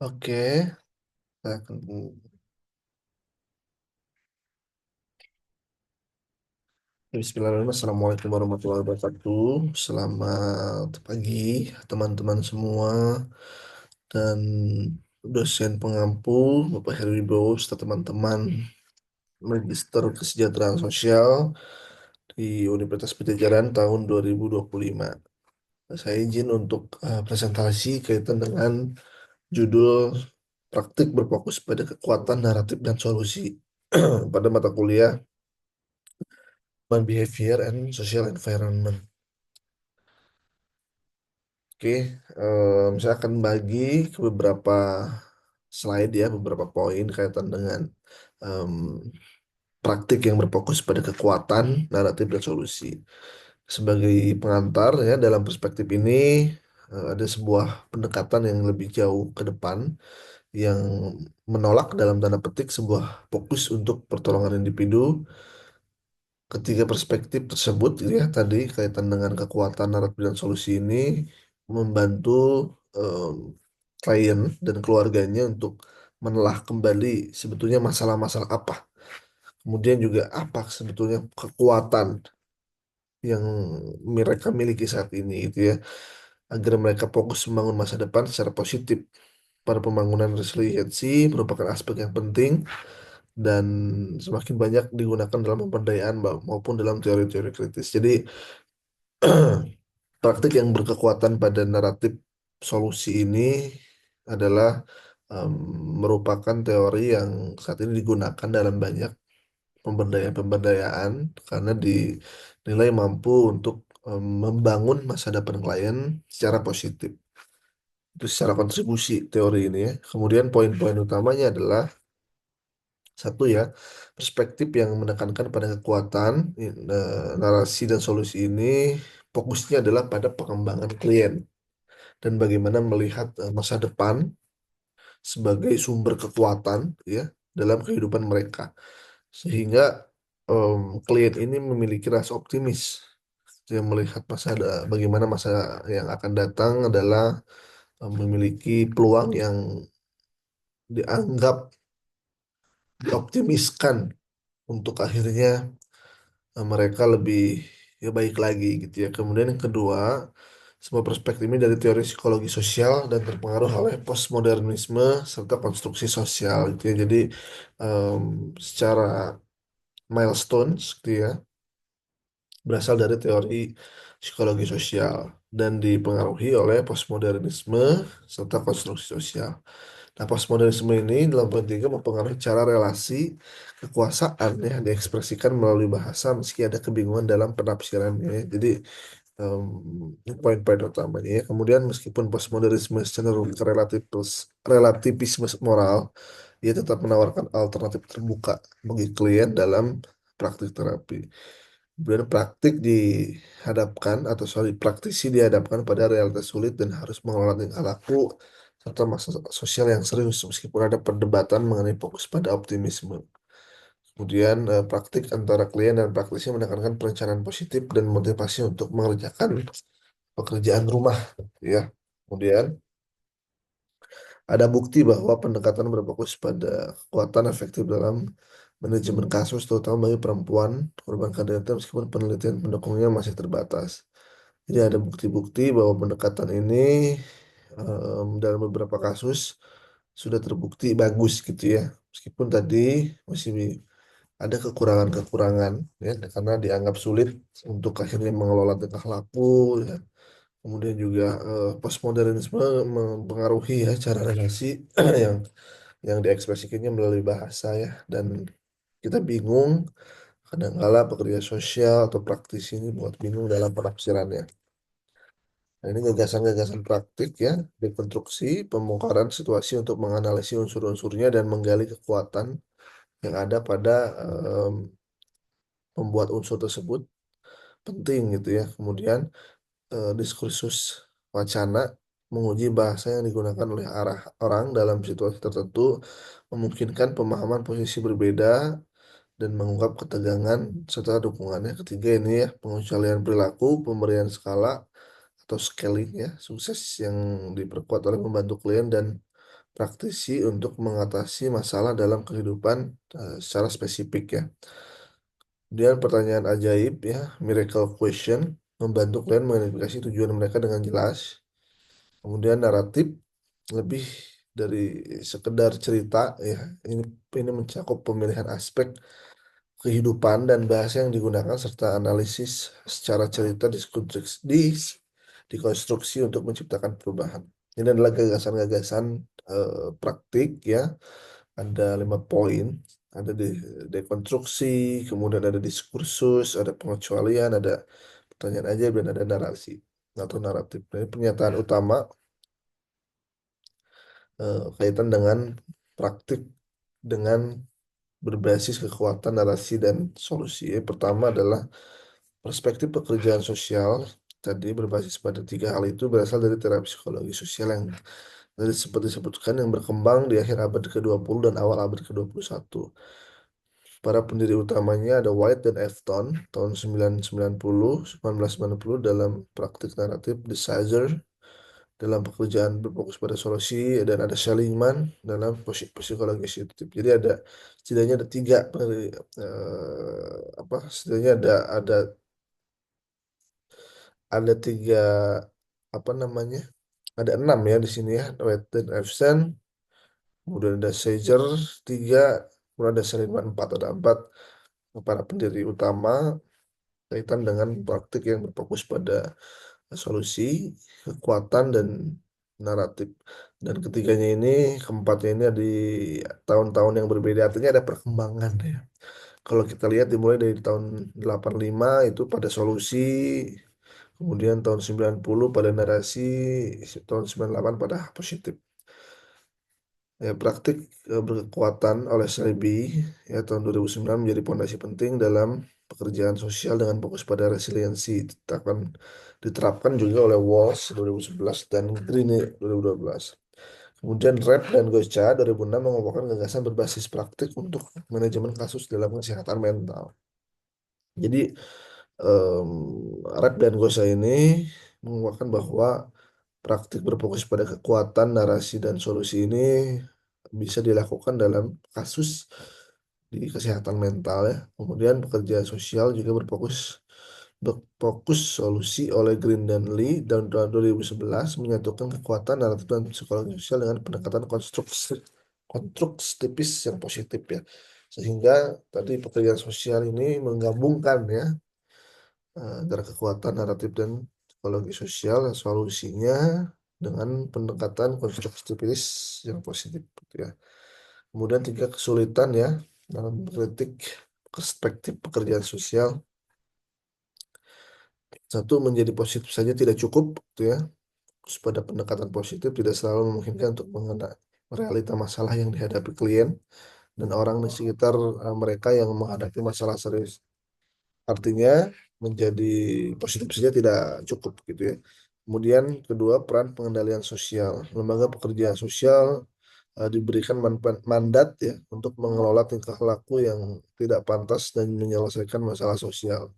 Oke, saya akan Bismillahirrahmanirrahim. Assalamualaikum warahmatullahi wabarakatuh. Selamat pagi, teman-teman semua dan dosen pengampu Bapak Heri Wibowo serta teman-teman Magister Kesejahteraan Sosial di Universitas Pajajaran tahun 2025. Saya izin untuk presentasi kaitan dengan judul praktik berfokus pada kekuatan naratif dan solusi pada mata kuliah Human Behavior and Social Environment. Oke, saya akan bagi ke beberapa slide ya, beberapa poin kaitan dengan em, praktik yang berfokus pada kekuatan, naratif, dan solusi. Sebagai pengantar ya, dalam perspektif ini ada sebuah pendekatan yang lebih jauh ke depan yang menolak dalam tanda petik sebuah fokus untuk pertolongan individu. Ketiga perspektif tersebut ya tadi kaitan dengan kekuatan naratif dan solusi ini membantu em, klien dan keluarganya untuk menelah kembali sebetulnya masalah-masalah apa. Kemudian juga apa sebetulnya kekuatan yang mereka miliki saat ini gitu ya. Agar mereka fokus membangun masa depan secara positif. Pada pembangunan resiliensi merupakan aspek yang penting dan semakin banyak digunakan dalam pemberdayaan maupun dalam teori-teori kritis. Jadi praktik yang berkekuatan pada naratif solusi ini adalah em, merupakan teori yang saat ini digunakan dalam banyak pemberdayaan-pemberdayaan karena dinilai mampu untuk membangun masa depan klien secara positif. Itu secara kontribusi teori ini ya. Kemudian poin-poin utamanya adalah satu ya, perspektif yang menekankan pada kekuatan narasi dan solusi ini fokusnya adalah pada pengembangan klien dan bagaimana melihat masa depan sebagai sumber kekuatan ya dalam kehidupan mereka sehingga klien ini memiliki rasa optimis yang melihat bagaimana masa yang akan datang adalah memiliki peluang yang dianggap dioptimiskan untuk akhirnya mereka lebih ya baik lagi gitu ya. Kemudian yang kedua, semua perspektif ini dari teori psikologi sosial dan terpengaruh oleh postmodernisme serta konstruksi sosial gitu ya. Jadi em, secara milestones gitu ya, berasal dari teori psikologi sosial dan dipengaruhi oleh postmodernisme serta konstruksi sosial. Nah, postmodernisme ini dalam poin tiga mempengaruhi cara relasi kekuasaan ya diekspresikan melalui bahasa meski ada kebingungan dalam penafsirannya. Jadi ini poin-poin utamanya ya. Kemudian meskipun postmodernisme cenderung ke relativisme moral, ia tetap menawarkan alternatif terbuka bagi klien dalam praktik terapi. Kemudian praktik dihadapkan atau sorry praktisi dihadapkan pada realitas sulit dan harus mengelola tingkah laku serta masalah sosial yang serius meskipun ada perdebatan mengenai fokus pada optimisme. Kemudian praktik antara klien dan praktisi menekankan perencanaan positif dan motivasi untuk mengerjakan pekerjaan rumah ya. Kemudian ada bukti bahwa pendekatan berfokus pada kekuatan efektif dalam manajemen kasus terutama bagi perempuan korban KDRT meskipun penelitian pendukungnya masih terbatas. Jadi ada bukti-bukti bahwa pendekatan ini dalam beberapa kasus sudah terbukti bagus gitu ya. Meskipun tadi masih ada kekurangan-kekurangan ya karena dianggap sulit untuk akhirnya mengelola tingkah laku ya. Kemudian juga postmodernisme mempengaruhi ya cara relasi yang diekspresikannya melalui bahasa ya dan kita bingung kadangkala pekerja sosial atau praktisi ini buat bingung dalam penafsirannya. Nah, ini gagasan-gagasan praktik ya, dekonstruksi, pembongkaran situasi untuk menganalisis unsur-unsurnya dan menggali kekuatan yang ada pada pembuat unsur tersebut penting gitu ya. Kemudian diskursus wacana menguji bahasa yang digunakan oleh orang dalam situasi tertentu, memungkinkan pemahaman posisi berbeda dan mengungkap ketegangan serta dukungannya. Ketiga ini ya, pengecualian perilaku, pemberian skala atau scaling ya, sukses yang diperkuat oleh membantu klien dan praktisi untuk mengatasi masalah dalam kehidupan secara spesifik ya. Kemudian pertanyaan ajaib ya, miracle question, membantu klien mengidentifikasi tujuan mereka dengan jelas. Kemudian naratif, lebih dari sekedar cerita ya. Ini mencakup pemilihan aspek kehidupan dan bahasa yang digunakan serta analisis secara cerita dikonstruksi untuk menciptakan perubahan. Ini adalah gagasan-gagasan praktik ya. Ada 5 poin, ada dekonstruksi, kemudian ada diskursus, ada pengecualian, ada pertanyaan aja dan ada narasi atau naratif. Ini pernyataan utama kaitan dengan praktik dengan berbasis kekuatan narasi dan solusi. Yang pertama adalah perspektif pekerjaan sosial. Tadi berbasis pada 3 hal itu berasal dari terapi psikologi sosial yang tadi seperti disebutkan yang berkembang di akhir abad ke-20 dan awal abad ke-21. Para pendiri utamanya ada White dan Afton tahun 1990 dalam praktik naratif The Caesar dalam pekerjaan berfokus pada solusi dan ada Seligman dalam psikologi positif. Jadi ada setidaknya ada tiga setidaknya ada tiga apa namanya ada 6 ya di sini ya White dan Evsen, kemudian ada Caesar 3, kemudian ada Seligman 4, ada 4 para pendiri utama kaitan dengan praktik yang berfokus pada solusi, kekuatan dan naratif. Dan ketiganya ini, keempatnya ini di tahun-tahun yang berbeda, artinya ada perkembangan ya. Kalau kita lihat dimulai dari tahun 85 itu pada solusi, kemudian tahun 90 pada narasi, tahun 98 pada positif. Ya, praktik berkekuatan oleh Selby ya tahun 2009 menjadi pondasi penting dalam pekerjaan sosial dengan fokus pada resiliensi. Diterapkan juga oleh Walsh 2011 dan Greene 2012. Kemudian Rep dan Gocha 2006 mengemukakan gagasan berbasis praktik untuk manajemen kasus dalam kesehatan mental. Jadi em, Rep dan Gocha ini mengemukakan bahwa praktik berfokus pada kekuatan narasi dan solusi ini bisa dilakukan dalam kasus di kesehatan mental ya. Kemudian pekerja sosial juga berfokus solusi oleh Green dan Lee dan tahun 2011 menyatukan kekuatan naratif dan psikologi sosial dengan pendekatan konstruktivis yang positif ya. Sehingga tadi pekerjaan sosial ini menggabungkan ya antara kekuatan naratif dan psikologi sosial dan solusinya dengan pendekatan konstruktivis yang positif gitu ya. Kemudian 3 kesulitan ya dalam kritik perspektif pekerjaan sosial. Satu, menjadi positif saja tidak cukup gitu ya. Fokus pada pendekatan positif tidak selalu memungkinkan untuk mengenai realita masalah yang dihadapi klien dan orang di sekitar mereka yang menghadapi masalah serius. Artinya menjadi positif saja tidak cukup gitu ya. Kemudian kedua, peran pengendalian sosial. Lembaga pekerjaan sosial diberikan mandat ya untuk mengelola tingkah laku yang tidak pantas dan menyelesaikan masalah sosial.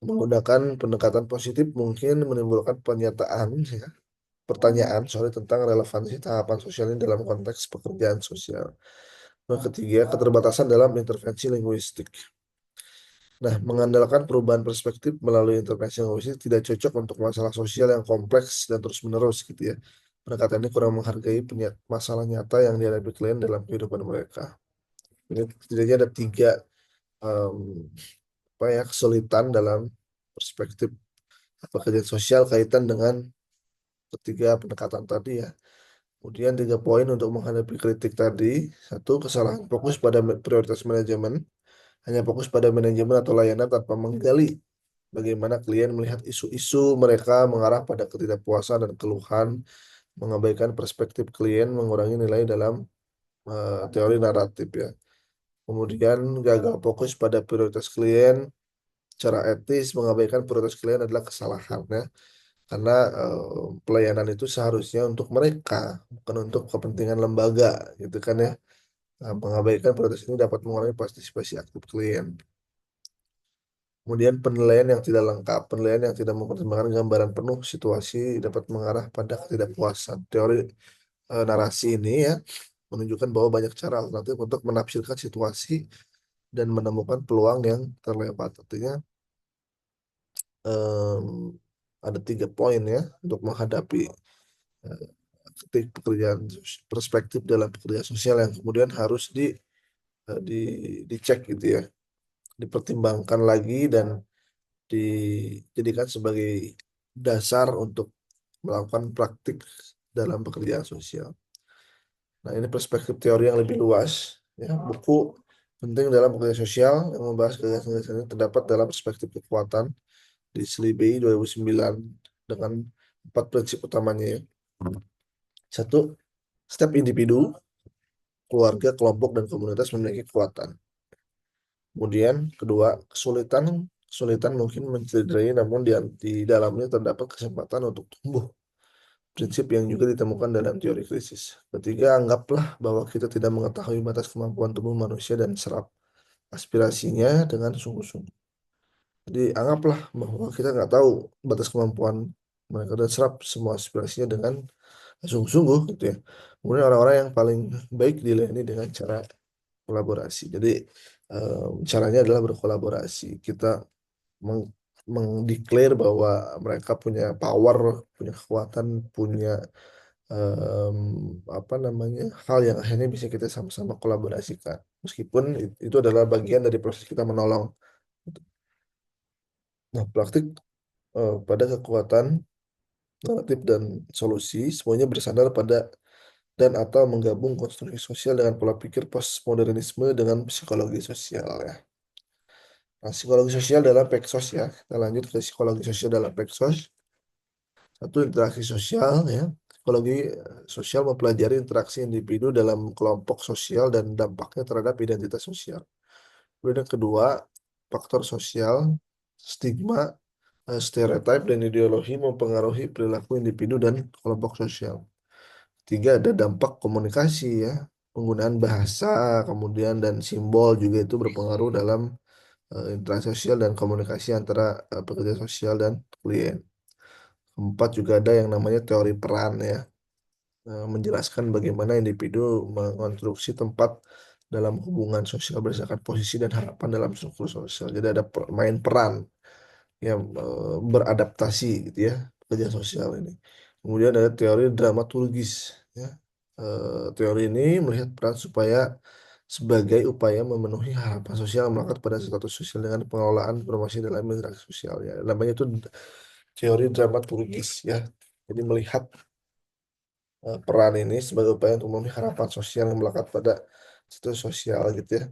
Menggunakan pendekatan positif mungkin menimbulkan pertanyaan tentang relevansi tahapan sosial ini dalam konteks pekerjaan sosial. Yang ketiga, keterbatasan dalam intervensi linguistik. Nah, mengandalkan perubahan perspektif melalui intervensi linguistik tidak cocok untuk masalah sosial yang kompleks dan terus-menerus gitu ya. Pendekatan ini kurang menghargai masalah nyata yang dihadapi klien dalam kehidupan mereka. Ini setidaknya ada 3 em, kesulitan dalam perspektif pekerjaan sosial kaitan dengan ketiga pendekatan tadi ya. Kemudian 3 poin untuk menghadapi kritik tadi. Satu, kesalahan fokus pada prioritas manajemen. Hanya fokus pada manajemen atau layanan tanpa menggali bagaimana klien melihat isu-isu mereka mengarah pada ketidakpuasan dan keluhan, mengabaikan perspektif klien, mengurangi nilai dalam teori naratif ya. Kemudian gagal fokus pada prioritas klien, secara etis mengabaikan prioritas klien adalah kesalahan ya. Karena pelayanan itu seharusnya untuk mereka, bukan untuk kepentingan lembaga gitu kan ya. Nah, mengabaikan prioritas ini dapat mengurangi partisipasi aktif klien. Kemudian penilaian yang tidak lengkap, penilaian yang tidak mempertimbangkan gambaran penuh situasi dapat mengarah pada ketidakpuasan. Teori narasi ini ya menunjukkan bahwa banyak cara alternatif untuk menafsirkan situasi dan menemukan peluang yang terlewat. Artinya em, ada 3 poin ya untuk menghadapi eh, pekerjaan perspektif dalam pekerjaan sosial yang kemudian harus di dicek gitu ya, dipertimbangkan lagi dan dijadikan sebagai dasar untuk melakukan praktik dalam pekerjaan sosial. Nah, ini perspektif teori yang lebih luas. Ya, buku penting dalam pekerjaan sosial yang membahas gagasan-gagasan ini terdapat dalam perspektif kekuatan di Slibei 2009 dengan 4 prinsip utamanya ya. Satu, setiap individu, keluarga, kelompok, dan komunitas memiliki kekuatan. Kemudian, kedua, kesulitan kesulitan mungkin mencederai, namun di dalamnya terdapat kesempatan untuk tumbuh. Prinsip yang juga ditemukan dalam teori krisis. Ketiga, anggaplah bahwa kita tidak mengetahui batas kemampuan tubuh manusia dan serap aspirasinya dengan sungguh-sungguh. Jadi anggaplah bahwa kita nggak tahu batas kemampuan mereka dan serap semua aspirasinya dengan sungguh-sungguh gitu ya. Kemudian orang-orang yang paling baik dilayani dengan cara kolaborasi. Jadi caranya adalah berkolaborasi. Kita meng mengdeklar bahwa mereka punya power, punya kekuatan, punya em, apa namanya hal yang akhirnya bisa kita sama-sama kolaborasikan. Meskipun itu adalah bagian dari proses kita menolong. Nah, praktik pada kekuatan naratif dan solusi semuanya bersandar pada dan atau menggabung konstruksi sosial dengan pola pikir postmodernisme dengan psikologi sosial ya. Nah, psikologi sosial dalam Peksos ya. Kita lanjut ke psikologi sosial dalam Peksos. Satu, interaksi sosial ya. Psikologi sosial mempelajari interaksi individu dalam kelompok sosial dan dampaknya terhadap identitas sosial. Kemudian yang kedua, faktor sosial, stigma, stereotip dan ideologi mempengaruhi perilaku individu dan kelompok sosial. Tiga, ada dampak komunikasi ya. Penggunaan bahasa, kemudian dan simbol juga itu berpengaruh dalam interaksi sosial dan komunikasi antara pekerja sosial dan klien. Keempat, juga ada yang namanya teori peran ya, menjelaskan bagaimana individu mengonstruksi tempat dalam hubungan sosial berdasarkan posisi dan harapan dalam struktur sosial. Jadi ada main peran yang beradaptasi gitu ya pekerja sosial ini. Kemudian ada teori dramaturgis ya. Teori ini melihat peran supaya sebagai upaya memenuhi harapan sosial yang melekat pada status sosial dengan pengelolaan informasi dalam interaksi sosial ya. Namanya itu teori dramaturgis ya. Jadi melihat peran ini sebagai upaya untuk memenuhi harapan sosial yang melekat pada status sosial gitu ya.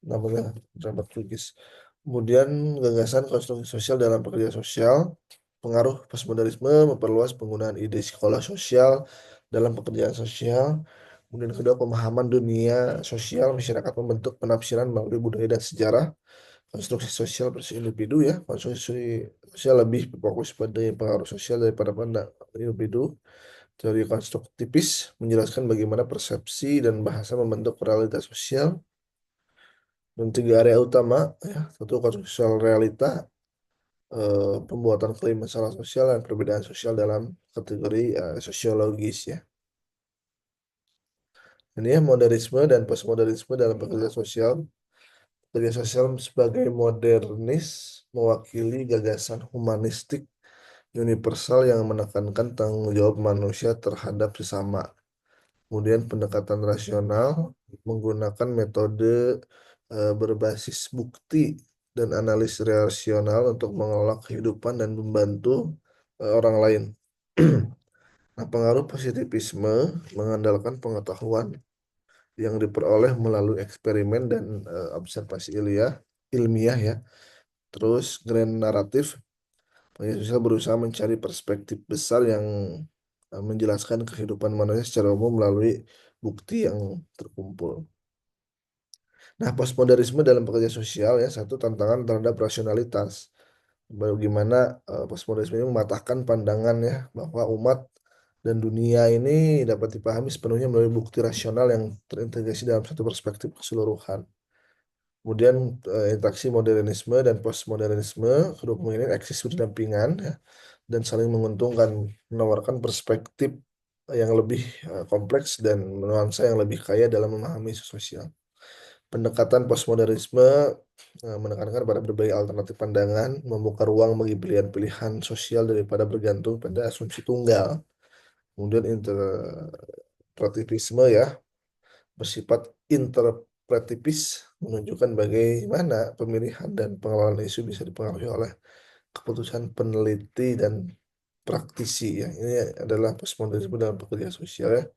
Namanya dramaturgis. Kemudian gagasan konstruksi sosial dalam pekerja sosial, pengaruh postmodernisme memperluas penggunaan ide sekolah sosial dalam pekerjaan sosial. Kemudian kedua, pemahaman dunia sosial masyarakat membentuk penafsiran melalui budaya dan sejarah. Konstruksi sosial versus individu ya. Konstruksi sosial lebih berfokus pada pengaruh sosial daripada pada individu. Teori konstruktivis menjelaskan bagaimana persepsi dan bahasa membentuk realitas sosial. Dan tiga area utama ya, satu konstruksi sosial realita, pembuatan klaim masalah sosial dan perbedaan sosial dalam kategori sosiologis ya. Ini ya modernisme dan postmodernisme dalam pekerja sosial. Pekerja sosial sebagai modernis mewakili gagasan humanistik universal yang menekankan tanggung jawab manusia terhadap sesama. Kemudian pendekatan rasional menggunakan metode berbasis bukti dan analis rasional untuk mengelola kehidupan dan membantu orang lain. Nah, pengaruh positivisme mengandalkan pengetahuan yang diperoleh melalui eksperimen dan observasi ilmiah ya. Terus grand naratif, penelitian sosial berusaha mencari perspektif besar yang menjelaskan kehidupan manusia secara umum melalui bukti yang terkumpul. Nah, postmodernisme dalam pekerja sosial ya, satu, tantangan terhadap rasionalitas. Bagaimana postmodernisme ini mematahkan pandangan ya bahwa umat dan dunia ini dapat dipahami sepenuhnya melalui bukti rasional yang terintegrasi dalam satu perspektif keseluruhan. Kemudian interaksi modernisme dan postmodernisme, kedua pemikiran eksis berdampingan ya, dan saling menguntungkan, menawarkan perspektif yang lebih kompleks dan nuansa yang lebih kaya dalam memahami isu sosial. Pendekatan postmodernisme menekankan pada berbagai alternatif pandangan, membuka ruang bagi pilihan-pilihan sosial daripada bergantung pada asumsi tunggal. Kemudian interpretivisme ya, bersifat interpretivis, menunjukkan bagaimana pemilihan dan pengelolaan isu bisa dipengaruhi oleh keputusan peneliti dan praktisi ya. Ini adalah postmodernisme dalam pekerjaan sosial ya.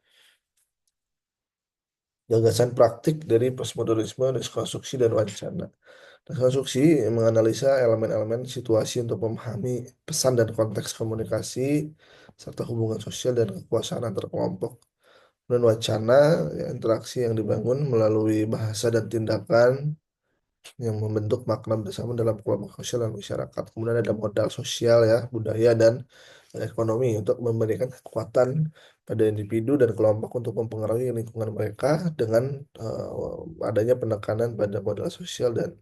Gagasan praktik dari postmodernisme, konstruksi dan wacana. Konstruksi menganalisa elemen-elemen situasi untuk memahami pesan dan konteks komunikasi serta hubungan sosial dan kekuasaan antar kelompok. Dan wacana, ya, interaksi yang dibangun melalui bahasa dan tindakan yang membentuk makna bersama dalam kelompok sosial dan masyarakat. Kemudian ada modal sosial ya, budaya dan ekonomi untuk memberikan kekuatan pada individu dan kelompok untuk mempengaruhi lingkungan mereka dengan adanya penekanan pada modal sosial dan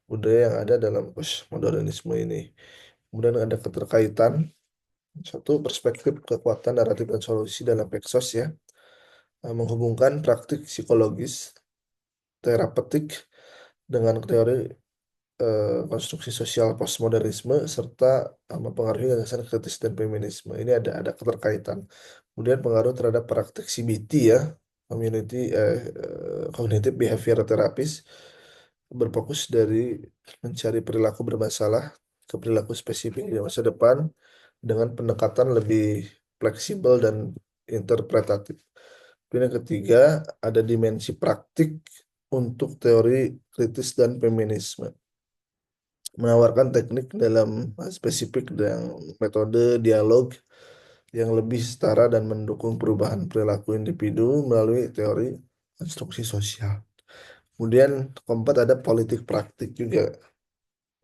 budaya yang ada dalam postmodernisme ini. Kemudian ada keterkaitan satu perspektif kekuatan naratif dan solusi dalam Peksos ya, menghubungkan praktik psikologis terapeutik dengan teori konstruksi sosial postmodernisme serta mempengaruhi gagasan kritis dan feminisme. Ini ada keterkaitan. Kemudian pengaruh terhadap praktik CBT ya, cognitive behavior therapist, berfokus dari mencari perilaku bermasalah ke perilaku spesifik di masa depan dengan pendekatan lebih fleksibel dan interpretatif. Dan yang ketiga, ada dimensi praktik untuk teori kritis dan feminisme, menawarkan teknik dalam spesifik dan metode dialog yang lebih setara dan mendukung perubahan perilaku individu melalui teori konstruksi sosial. Kemudian keempat ada politik praktik juga.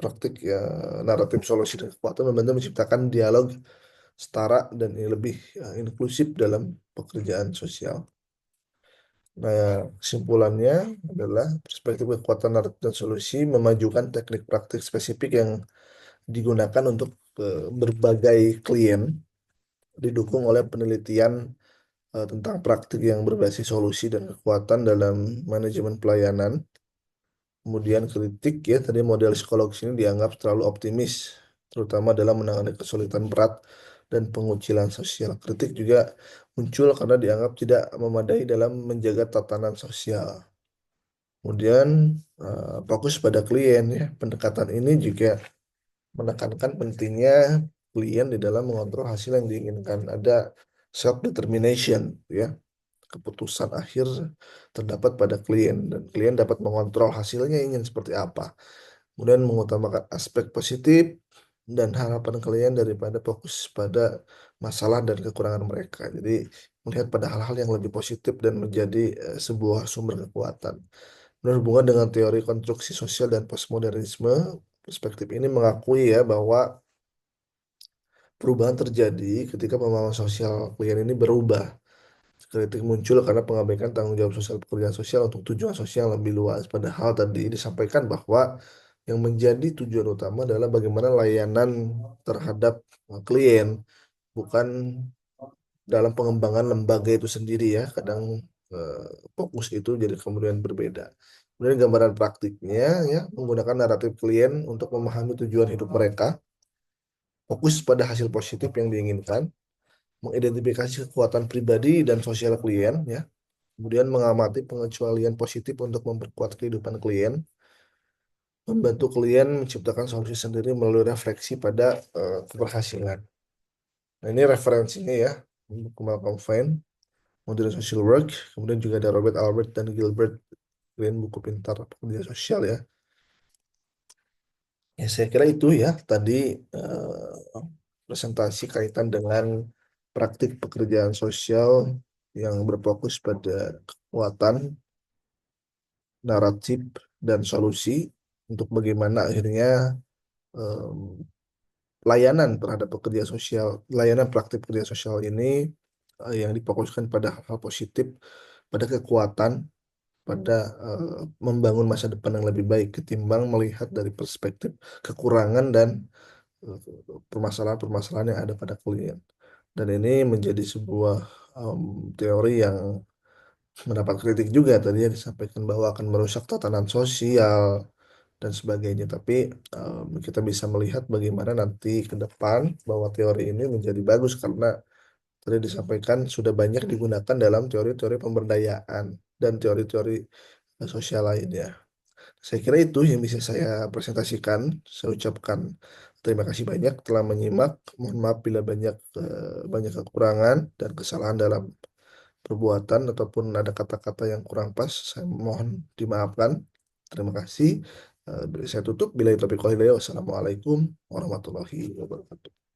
Praktik ya, naratif solusi dan kekuatan membantu menciptakan dialog setara dan yang lebih inklusif dalam pekerjaan sosial. Nah, kesimpulannya adalah perspektif kekuatan naratif dan solusi memajukan teknik praktik spesifik yang digunakan untuk berbagai klien, didukung oleh penelitian tentang praktik yang berbasis solusi dan kekuatan dalam manajemen pelayanan. Kemudian kritik ya, tadi model psikologis ini dianggap terlalu optimis, terutama dalam menangani kesulitan berat dan pengucilan sosial. Kritik juga muncul karena dianggap tidak memadai dalam menjaga tatanan sosial. Kemudian fokus pada klien ya, pendekatan ini juga menekankan pentingnya klien di dalam mengontrol hasil yang diinginkan. Ada self determination ya, keputusan akhir terdapat pada klien dan klien dapat mengontrol hasilnya ingin seperti apa. Kemudian mengutamakan aspek positif dan harapan klien daripada fokus pada masalah dan kekurangan mereka. Jadi melihat pada hal-hal yang lebih positif dan menjadi sebuah sumber kekuatan. Berhubungan dengan teori konstruksi sosial dan postmodernisme, perspektif ini mengakui ya bahwa perubahan terjadi ketika pemahaman sosial klien ini berubah. Kritik muncul karena pengabaikan tanggung jawab sosial pekerjaan sosial untuk tujuan sosial yang lebih luas. Padahal tadi disampaikan bahwa yang menjadi tujuan utama adalah bagaimana layanan terhadap klien, bukan dalam pengembangan lembaga itu sendiri ya. Kadang eh, fokus itu jadi kemudian berbeda. Kemudian gambaran praktiknya ya, menggunakan naratif klien untuk memahami tujuan hidup mereka, fokus pada hasil positif yang diinginkan, mengidentifikasi kekuatan pribadi dan sosial klien ya, kemudian mengamati pengecualian positif untuk memperkuat kehidupan klien, membantu klien menciptakan solusi sendiri melalui refleksi pada keberhasilan. Nah, ini referensinya ya, buku Malcolm Fine, Modern Social Work, kemudian juga ada Robert Albert dan Gilbert Green, buku pintar pekerja sosial ya. Ya, saya kira itu ya tadi presentasi kaitan dengan praktik pekerjaan sosial yang berfokus pada kekuatan naratif dan solusi untuk bagaimana akhirnya em, layanan terhadap pekerja sosial, layanan praktik pekerja sosial ini yang difokuskan pada hal positif, pada kekuatan, pada membangun masa depan yang lebih baik ketimbang melihat dari perspektif kekurangan dan permasalahan-permasalahan yang ada pada klien. Dan ini menjadi sebuah teori yang mendapat kritik juga tadi yang disampaikan bahwa akan merusak tatanan sosial dan sebagainya. Tapi kita bisa melihat bagaimana nanti ke depan bahwa teori ini menjadi bagus karena tadi disampaikan sudah banyak digunakan dalam teori-teori pemberdayaan dan teori-teori sosial lainnya. Saya kira itu yang bisa saya presentasikan. Saya ucapkan terima kasih banyak telah menyimak. Mohon maaf bila banyak kekurangan dan kesalahan dalam perbuatan ataupun ada kata-kata yang kurang pas. Saya mohon dimaafkan. Terima kasih. Saya tutup. Bila itu taufiq wal hidayah. Wassalamualaikum warahmatullahi wabarakatuh.